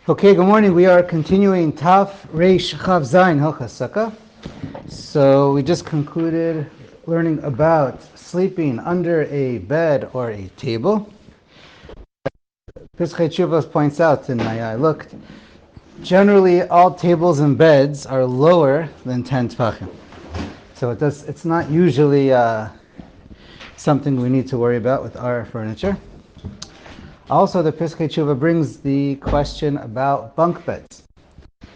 Okay, good morning. We are continuing Taf Reish Chav Zayin Hilchas Sukkah. So we just concluded learning about sleeping under a bed or a table. Pischei Teshuvos points out, and I looked, generally all tables and beds are lower than 10 tefachim. So it's not usually something we need to worry about with our furniture. Also, the Pischei Teshuvah brings the question about bunk beds.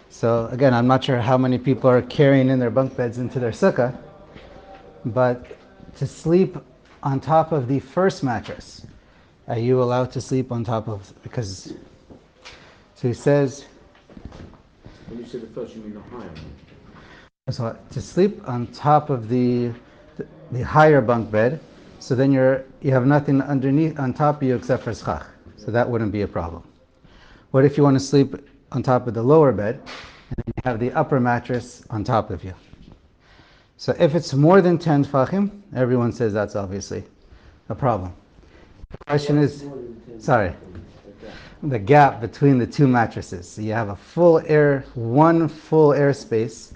So again, I'm not sure how many people are carrying in their bunk beds into their sukkah, but to sleep on top of the first mattress, are you allowed to sleep on top of, because, so he says, when you say the first, you mean the higher one? So to sleep on top of the higher bunk bed, so then you have nothing underneath on top of you except for schach. So that wouldn't be a problem. What if you want to sleep on top of the lower bed and then you have the upper mattress on top of you? So if it's more than 10 tefachim, everyone says that's obviously a problem. The question is, the gap between the two mattresses. So you have one full air space,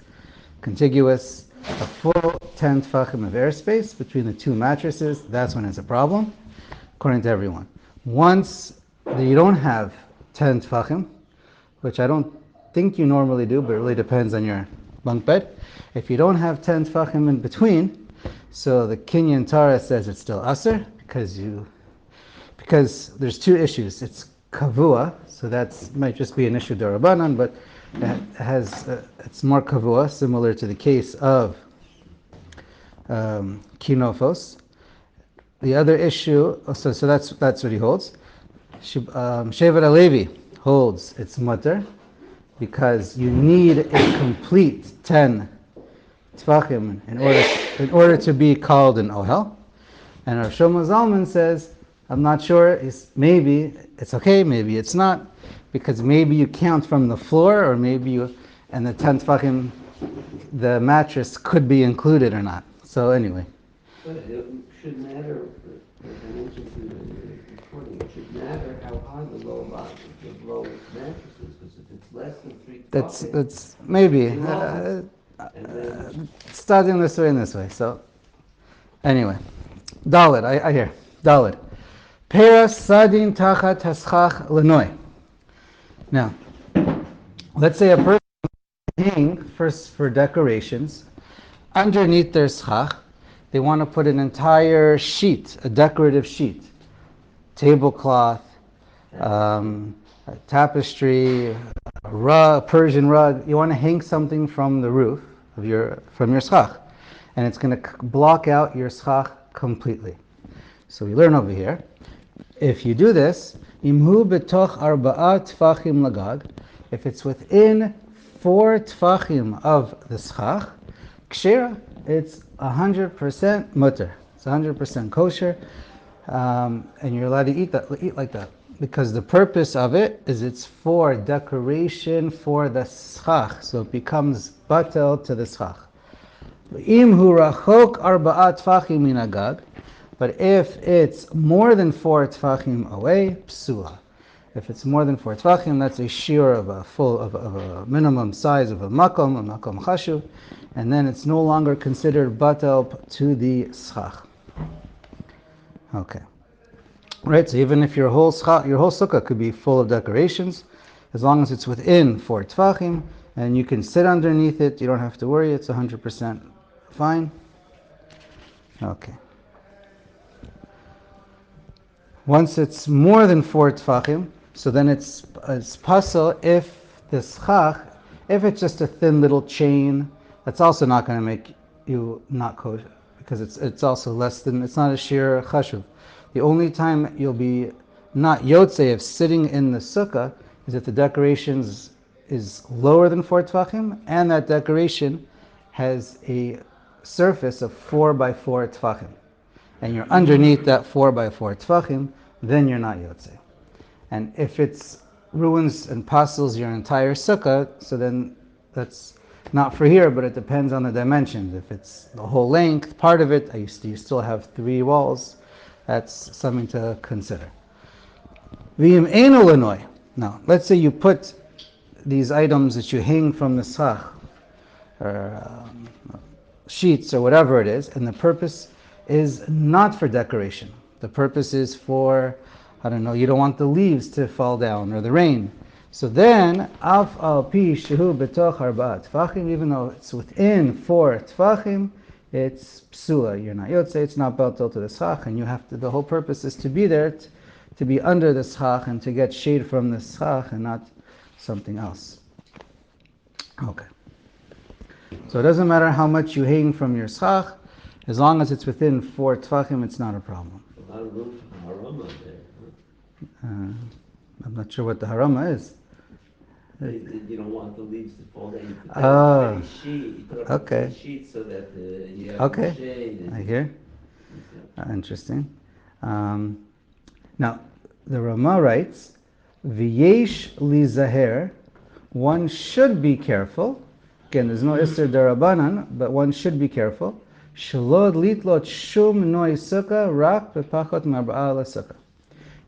contiguous, a full 10 tefachim of airspace between the two mattresses. That's when it's a problem, according to everyone. Once you don't have 10 tefachim, which I don't think you normally do, but it really depends on your bunk bed. If you don't have 10 tefachim in between, so the Kinyan Torah says it's still aser, because there's two issues. It's kavua, so that might just be an issue d'Rabbanan, but it's more kavua, similar to the case of kinofos. The other issue, so that's what he holds. Shevet HaLevi holds it's mutter because you need a complete 10 tefachim in order to be called an ohel. And Rav Shlomo Zalman says, I'm not sure, maybe it's okay, maybe it's not, because maybe you count from the floor, or and the 10 tefachim, the mattress could be included or not. So anyway. But it should matter, as I mentioned to you in the recording, it should matter how high the lower mattress is, because if it's less than 3 that's maybe. Studying this way and this way. So anyway. Dalet, I hear. Dalet. Peras sadin tachat haschach lenoi. Now, let's say a person hang first for decorations. Underneath their schach, they want to put an entire sheet, a decorative sheet, tablecloth, tapestry, a Persian rug. You want to hang something from the roof of from your schach, and it's going to block out your schach completely. So we learn over here, if you do this, imhu betoch arba'a tfachim lagag, if it's within 4 tfachim of the schach, kshera, it's 100% mutter. It's 100% kosher, and you're allowed to eat like that, because the purpose of it is it's for decoration for the schach, so it becomes batel to the schach. Imhu rachok arba'a tfachim minagag, but if it's more than 4 tfachim away, psula. If it's more than 4 tfachim, that's a shiur of a minimum size of a makom chashuv, and then it's no longer considered batel to the schach. Okay. Right, so even if your whole sukkah could be full of decorations, as long as it's within 4 tfachim, and you can sit underneath it, you don't have to worry, it's 100% fine. Okay. Once it's more than 4 tfachim, so then it's pasul if the schach, if it's just a thin little chain, that's also not going to make you not kosher, because it's also less than, it's not a shiur chashuv. The only time you'll be not yotzei of sitting in the sukkah is if the decorations is lower than 4 tfachim, and that decoration has a surface of 4 by 4 tfachim, and you're underneath that 4 by 4 tfachim, then you're not yotzei. And if it's ruins and pastels your entire sukkah, so then that's not for here, but it depends on the dimensions. If it's the whole length, part of it, you still have 3 walls, that's something to consider. V'im eino lenoi. Now, let's say you put these items that you hang from the schach, or sheets or whatever it is, and the purpose is not for decoration. The purpose is for, I don't know, you don't want the leaves to fall down or the rain. So then, af al pi shehu betoch arba'a tfachim, even though it's within 4 tfachim, it's psula. You're not yotze, it's not beltel to the schach, and you have to, the whole purpose is to be there, to be under the schach and to get shade from the schach and not something else. Okay. So it doesn't matter how much you hang from your schach, as long as it's within 4 tfachim, it's not a problem. A lot of room for harama there. I'm not sure what the harama is. You don't want the leaves to fall down. You put that Oh, on a sheet. You put up okay. a sheet so that you have Okay. shade. I hear. Interesting. Now, the Rama writes, V'yesh li zaher, one should be careful. Again, there's no Isser Darabanan, but one should be careful. Shalod litlot shum noi sukkah rak bepachot marba'a la sukkah.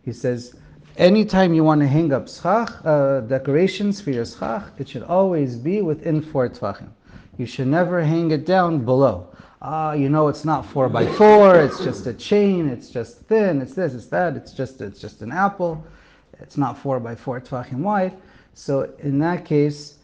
He says, anytime you want to hang up schach, decorations for your schach, it should always be within 4 tfachim. You should never hang it down below. It's not 4 by 4, it's just a chain, it's just thin, it's this, it's that, it's just an apple. It's not 4 by 4 tfachim wide. So in that case,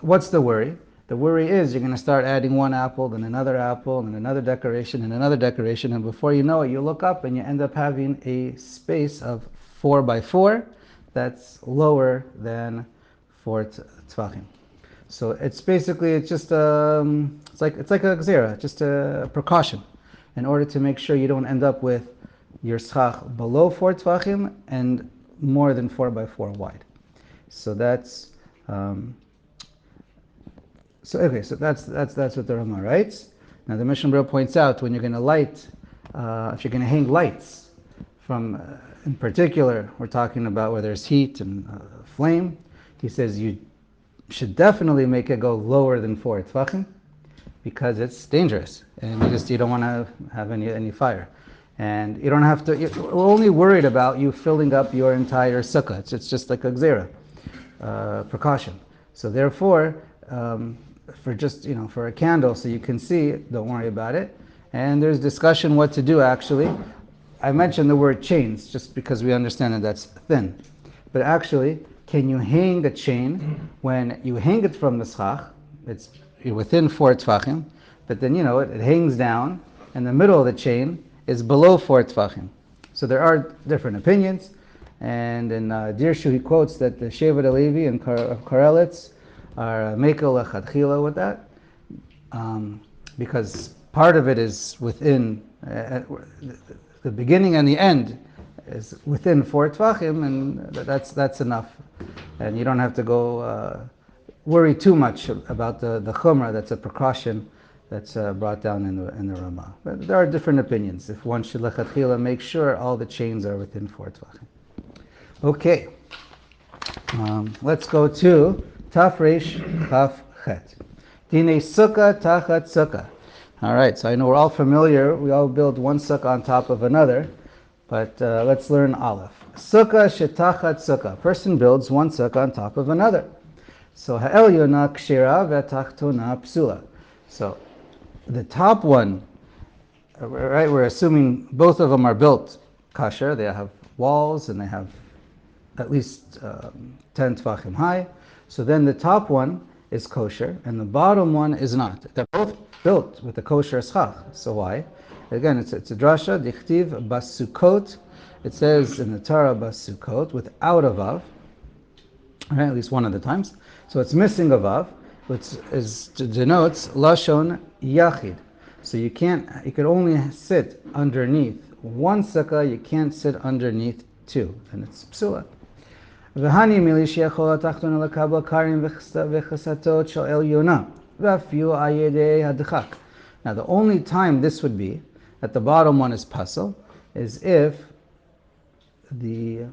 what's the worry? The worry is you're going to start adding one apple, then another decoration, and another decoration, and before you know it, you look up and you end up having a space of 4 by 4 that's lower than 4 tfachim. So it's basically, it's like a gzera, just a precaution, in order to make sure you don't end up with your schach below 4 tfachim and more than 4 by 4 wide. So that's So that's what the Rama writes. Now the Mishnah Berurah points out when you're going to light, if you're going to hang lights from, in particular, we're talking about where there's heat and flame. He says you should definitely make it go lower than 4 tfachim because it's dangerous and you don't want to have any fire. And you don't have to. We're only worried about you filling up your entire sukkah. It's just like a gzera, precaution. So therefore, for a candle, so you can see, don't worry about it. And there's discussion what to do. Actually, I mentioned the word chains just because we understand that that's thin. But actually, can you hang the chain when you hang it from the schach? It's within 4 tfachim, but then it hangs down, and the middle of the chain is below 4 tfachim. So there are different opinions, and in Dirshu he quotes that the Shevet Alevi and Karelitz are mekel lechatchila with that, because part of it is within the beginning and the end is within 4 tfachim, and that's enough, and you don't have to go worry too much about the chumrah. That's a precaution that's brought down in the Rama. But there are different opinions. If one should lechatchila make sure all the chains are within 4 tfachim. Okay, let's go to Taf Reish Chaf Chet. Dinei Sukkah Tachat Sukkah. All right, so I know we're all familiar. We all build one sukkah on top of another, but let's learn Aleph. Sukkah Shetachat Sukkah. A person builds one sukkah on top of another. So Ha'elyona Kshira V'Tachtona Psula. So the top one, right? We're assuming both of them are built kosher. They have walls and they have at least 10 tfachim high. So then the top one is kosher and the bottom one is not. They're both built with a kosher schach. So why? Again, it's a drasha, dichtiv basukot. It says in the Torah basukot without a vav, right, at least one of the times. So it's missing a vav, which denotes lashon yachid. So you can only sit underneath one sukkah, you can't sit underneath 2, and it's psula. V'hani milishia chol hatachtona lekabel karim v'chasatot shel elyona v'afiu ayedei hadchak. Now the only time this would be, that the bottom one is puzzle, is if the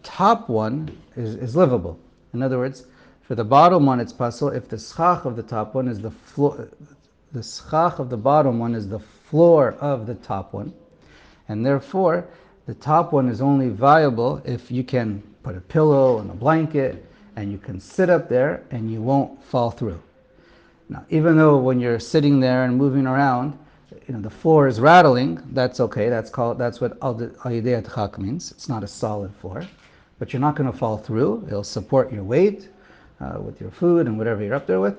top one is livable. In other words, for the bottom one it's puzzle if the schach of the top one is the floor, the schach of the bottom one is the floor of the top one, and therefore the top one is only viable if you can put a pillow and a blanket and you can sit up there and you won't fall through. Now, even though when you're sitting there and moving around, the floor is rattling, that's okay. That's what al-yidei adchak means. It's not a solid floor, but you're not going to fall through. It'll support your weight with your food and whatever you're up there with.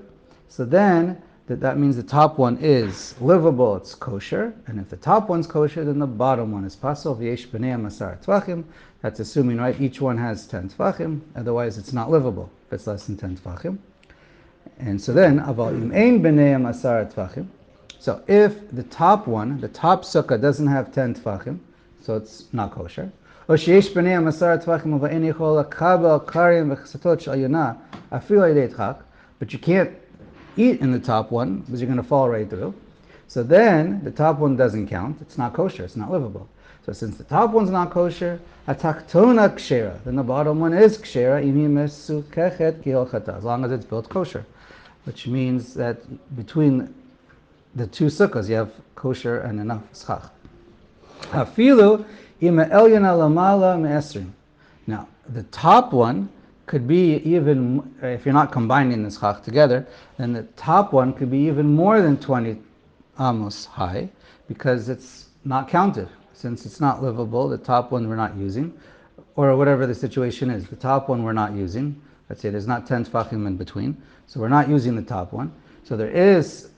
So then that means the top one is livable, it's kosher, and if the top one's kosher, then the bottom one is pasol. V'yesh b'nei masar tvachim. That's assuming, right, each one has 10 tvachim, otherwise it's not livable if it's less than 10 tvachim. And so then, aval im ein b'nei masar tvachim. So if the top sukkah doesn't have 10 tvachim, so it's not kosher. Or sheyesh b'nei masar tvachim v'ein yichol lakabel karim v'chesatot shel yonah afilu al-yidei adchak, but you can't eat in the top one because you're going to fall right through. So then the top one doesn't count. It's not kosher. It's not livable. So since the top one's not kosher, atachtona kshera, then the bottom one is kshera imi mesukechet kihilchata, as long as it's built kosher, which means that between the two sukkahs you have kosher and enough schach. Hafilu ima elyona lamala me'esrim. Now the top one could be even, if you're not combining the schach together, then the top one could be even more than 20 amos high, because it's not counted. Since it's not livable, the top one we're not using, or whatever the situation is, the top one we're not using. Let's say there's not 10 tefachim in between, so we're not using the top one. So there's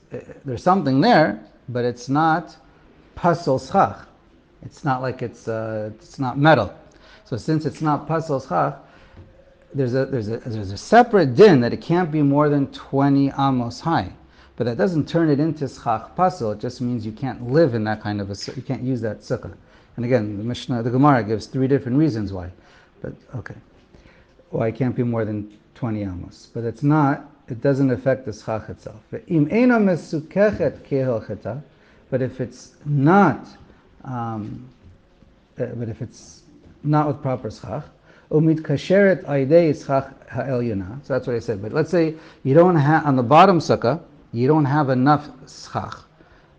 something there, but it's not pasol schach. It's not like it's not metal. So since it's not pasol schach, there's a separate din that it can't be more than 20 amos high, but that doesn't turn it into schach pasol. It just means you can't live in that kind of you can't use that sukkah. And again, the Gemara gives 3 different reasons why, but okay, why it can't be more than 20 amos. But it doesn't affect the schach itself. But if it's not, with proper schach. Umit aidei schach ha'elyona. So that's what I said. But let's say you don't have, on the bottom sukkah, you don't have enough schach.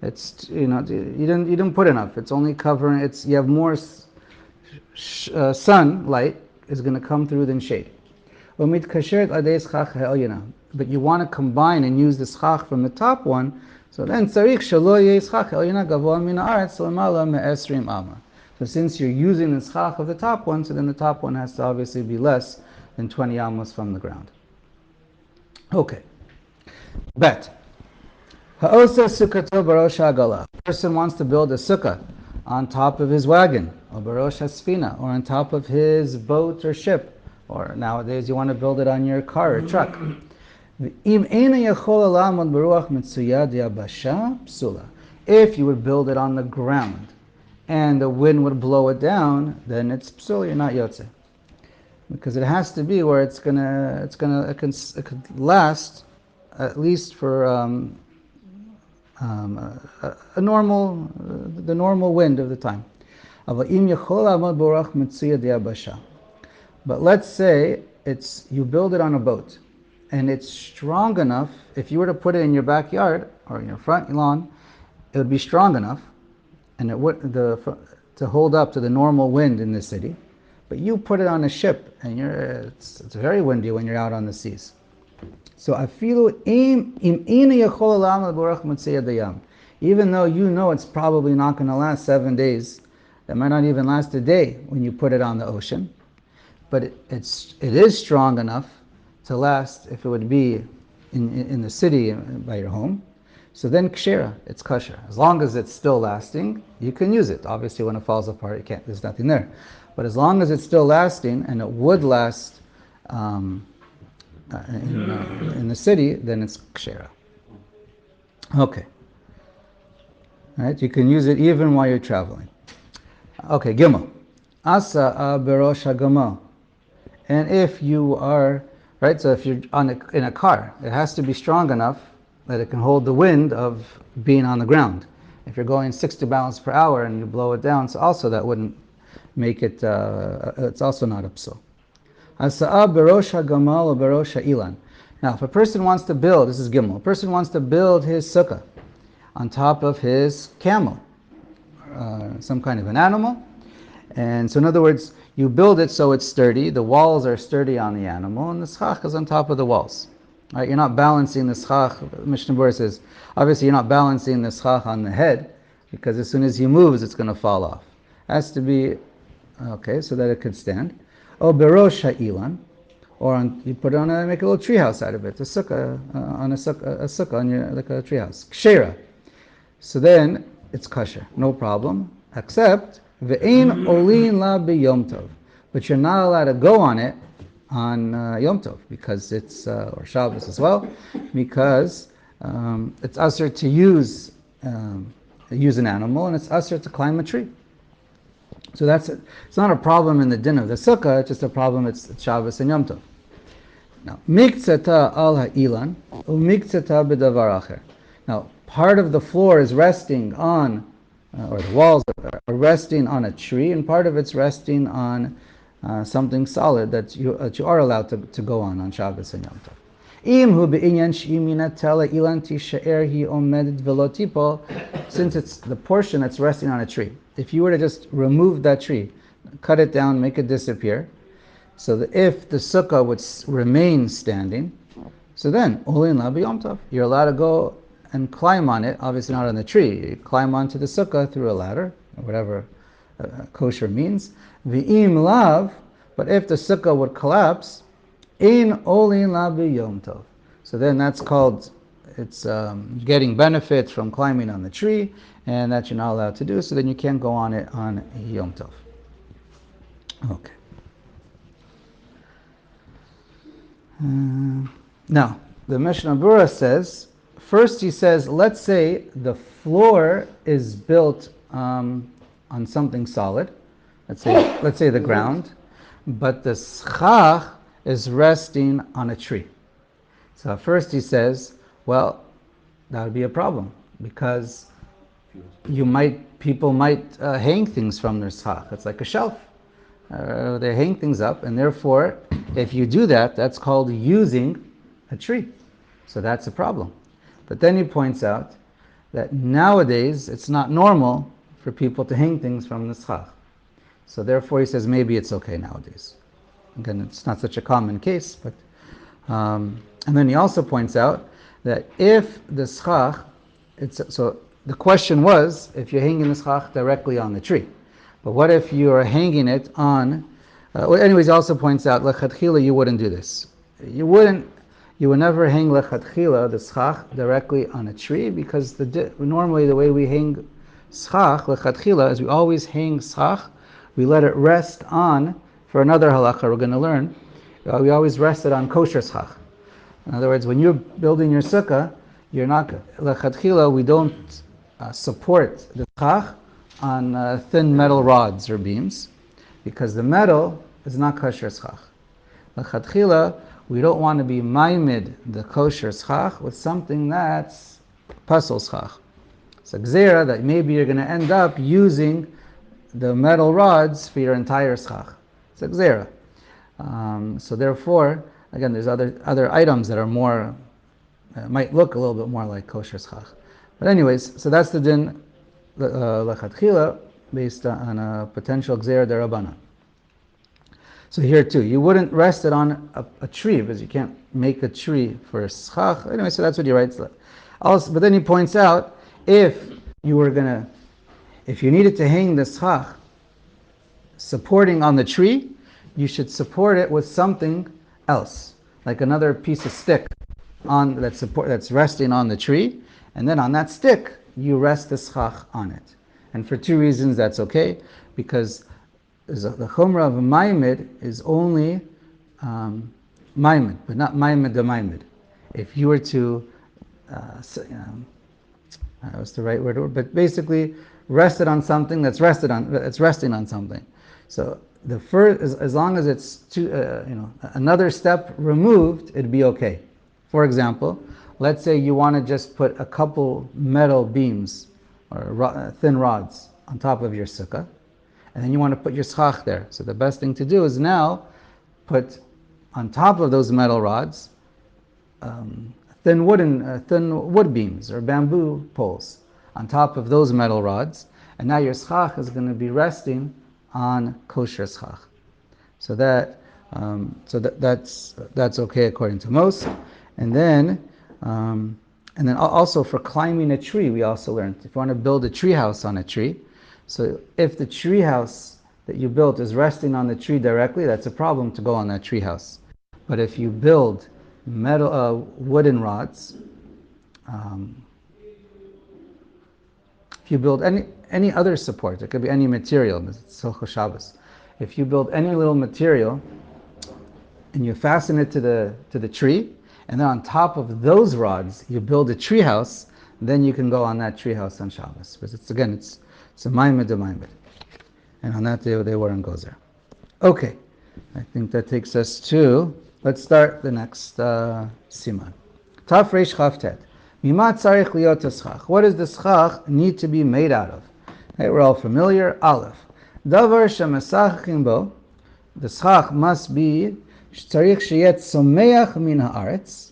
It's, you didn't put enough. It's only covering, you have more sunlight is going to come through than shade. Umit aidei schach ha'elyona. But you want to combine and use the schach from the top one, so then tzarich shelo yeh schach ha'elyona gavoa min haaretz lemala me'esrim amma. So since you're using the schach of the top one, so then the top one has to obviously be less than 20 amos from the ground. Okay. Bet. Ha'osa sukkato barosh ha'agala. A person wants to build a sukkah on top of his wagon, or barosh ha'sfina, or on top of his boat or ship, or nowadays you want to build it on your car or truck. If you would build it on the ground, and the wind would blow it down, then it's psul, you're not yotze. Because it has to be where it could last at least for the normal wind of the time. But let's say you build it on a boat, and it's strong enough, if you were to put it in your backyard or in your front lawn, it would be strong enough and it would to hold up to the normal wind in the city. But you put it on a ship, and it's very windy when you're out on the seas. So afilu im ina yachol olam leborach motzei dayam, even though you know it's probably not going to last 7 days, it might not even last a day when you put it on the ocean, but it is strong enough to last if it would be in the city by your home. So then kshera, it's kosher. As long as it's still lasting, you can use it. Obviously when it falls apart, you can't, there's nothing there. But as long as it's still lasting, and it would last in the city, then it's kshera. Okay. All right, you can use it even while you're traveling. Okay, gimel. Asa berosh hagamal. And if you are, right, so if you're in a car, it has to be strong enough that it can hold the wind of being on the ground. If you're going 60 miles per hour and you blow it down, so also that wouldn't make it, it's also not a psul. Asa'a berosh hagamal or berosh ha'ilan. Now, if a person wants to build, this is gimel, a person wants to build his sukkah on top of his camel, some kind of an animal, And so in other words, you build it so it's sturdy, the walls are sturdy on the animal, and the schach is on top of the walls. Right? You're not balancing the schach, Mishnah Berurah says, obviously you're not balancing the schach on the head, because as soon as he moves, it's going to fall off. It has to be, okay, so that it could stand. Oh, berosh ha'ilan, or you put it on make a little treehouse out of it, a sukkah, on a sukkah on your, like a treehouse. Kshera. So then it's kosher, no problem, except ve'ein olin la b'yom tov. But you're not allowed to go on it on Yom Tov, because it's, or Shabbos as well, because it's usher to use an animal, and it's usher to climb a tree. So that's it. It's not a problem in the din of the Sukkah, it's just a problem, it's Shabbos and Yom Tov. Now, miktzata al ha'ilan, umiktzata b'davar acher. Now, part of the floor is resting on, or the walls are resting on a tree, and part of it's resting on something solid that you are allowed to go on Shabbos and Yom Tov. Since it's the portion that's resting on a tree, if you were to just remove that tree, cut it down, make it disappear, so that if the sukkah would remain standing, so then you're allowed to go and climb on it, obviously not on the tree. You climb onto the sukkah through a ladder, or whatever kosher means. V'im lav, but if the sukkah would collapse, in olin la b'yom tov. So then that's called, it's getting benefit from climbing on the tree, and that you're not allowed to do, so then you can't go on it on Yom Tov. Okay. Now, the Mishnah Berurah says, first he says, let's say the floor is built on something solid, let's say the ground, but the schach is resting on a tree. So first he says, well, that would be a problem, because people might hang things from their schach. It's like a shelf. They hang things up, and therefore, if you do that, that's called using a tree. So that's a problem. But then he points out that nowadays it's not normal for people to hang things from the schach. So therefore he says maybe it's okay nowadays. Again, it's not such a common case, but and then he also points out that if the schach, so the question was if you're hanging the schach directly on the tree, but what if you are hanging it on? Anyways, he also points out lechatchila you wouldn't do this. You would never hang lechatchila the schach directly on a tree, because normally the way we hang schach lechatchila is we always hang schach, we let it rest on. For another halakha we're going to learn, we always rest it on kosher schach. In other words, when you're building your sukkah, you're not lechatchila. We don't support the schach on thin metal rods or beams, because the metal is not kosher schach. Lechatchila, we don't want to be maimed the kosher schach with something that's pasul schach. It's a gzera that maybe you're going to end up using the metal rods for your entire schach. It's a gzera. So therefore, again, there's other items that are more, might look a little bit more like kosher schach. But anyways, so that's the din lechatchila based on a potential gzera derabanan. So here too, you wouldn't rest it on a tree, because you can't make a tree for a schach. Anyway, so that's what he writes. Also, but then he points out, if you needed to hang the schach supporting on the tree, you should support it with something else, like another piece of stick that's resting on the tree, and then on that stick you rest the schach on it. And for two reasons that's okay, because the chumrah of a maimed is only maimed, but not maimed the maimed. If you were to, what's the right word? But basically, rest it on something that's resting on something. So the first, as long as it's another step removed, it'd be okay. For example, let's say you want to just put a couple metal beams or thin rods on top of your sukkah, and then you want to put your schach there. So the best thing to do is now put on top of those metal rods thin wood beams or bamboo poles on top of those metal rods, and now your schach is going to be resting on kosher schach. So that's okay according to most. And then also for climbing a tree, we also learned if you want to build a tree house on a tree. So if the tree house that you built is resting on the tree directly, that's a problem to go on that tree house. But if you build wooden rods, if you build any other support, it could be any material, it's Hilchos Shabbos. If you build any little material and you fasten it to the tree, and then on top of those rods you build a tree house, then you can go on that tree house on Shabbos. Because it's a maimed de maimed. And on that day they weren't gozer. Okay, I think that takes us to, let's start the next siman. Taf Reish Chavtet. Mima tzarich liot schach. What does the schach need to be made out of? Okay, we're all familiar. Aleph. Davar shemasachim bo. The schach must be tzarich sheyet someach min haaretz,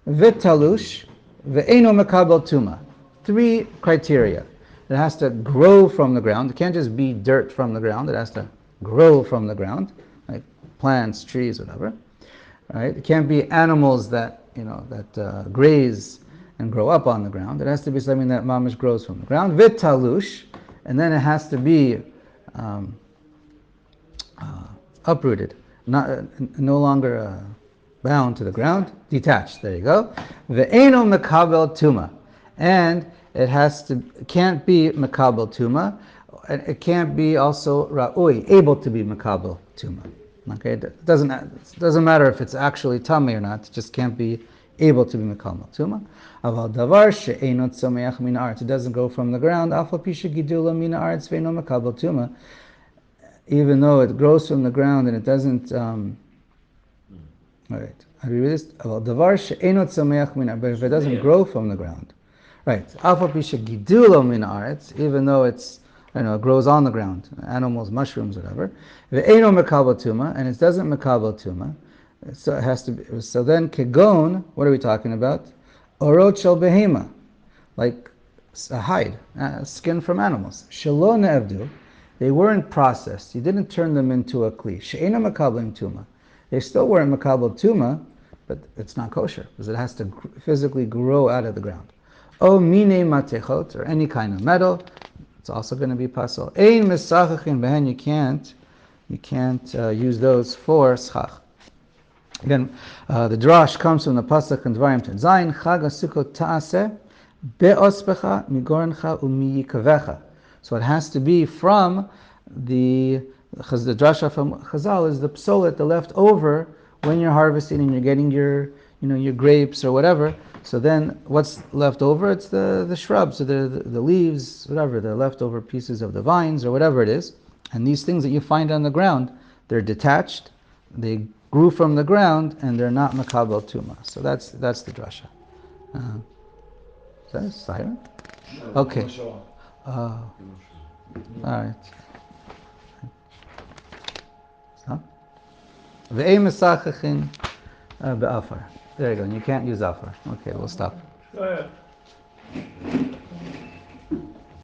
v'talush, ve'eno mekabel tuma. 3 criteria. It has to grow from the ground. It can't just be dirt from the ground. It has to grow from the ground, like plants, trees, whatever. Right? It can't be animals that graze and grow up on the ground. It has to be something that mamish grows from the ground. Vitalush, and then it has to be uprooted, no longer bound to the ground, detached. There you go. Ve'eno mekabel tuma, and it can't be mekabel tuma. It can't be also ra'ui, able to be mekabel tuma. Okay, it doesn't matter if it's actually tummy or not. It just can't be able to be mekabel tuma. Aval davar she'eno tzomeach min haaretz. It doesn't go from the ground. Afal pi shegidulo min haaretz ve'eno mekabel tuma. Even though it grows from the ground and it doesn't. All right, how do you read this? Aval davar she'eno tzomeach min haaretz. But if it doesn't grow from the ground, right? Afal pi shegidulo min haaretz. Even though it grows on the ground, animals, mushrooms, whatever. Ve'eno mekabel tuma, and it doesn't mekabel tuma. So it has to be. So then kegon, what are we talking about? Orach behema, like a hide, skin from animals. Shelo ne'evdu, they weren't processed. You didn't turn them into a kli. She'ena mekabel tuma, they still weren't mekabel tuma, but it's not kosher because it has to physically grow out of the ground. O mine matechot, or any kind of metal, it's also going to be pasol. Ein mesachachin behen, you can't use those for schach. Again, the drash comes from the pasuk in Dvarim Zayin, Chag HaSukkot ta'aseh be'ospecha migorencha umiyikavecha. So it has to be from the drasha from Chazal is the psolet, the leftover when you're harvesting and you're getting your grapes or whatever. So then what's left over? It's the shrubs or the leaves, whatever, the leftover pieces of the vines or whatever it is. And these things that you find on the ground, they're detached, they grew from the ground, and they're not makabel tuma. So that's the drasha. Is that a siren? Okay. All right. Stop. Ve'ei mesachachin be'afar. There you go. And you can't use afar. Okay, we'll stop.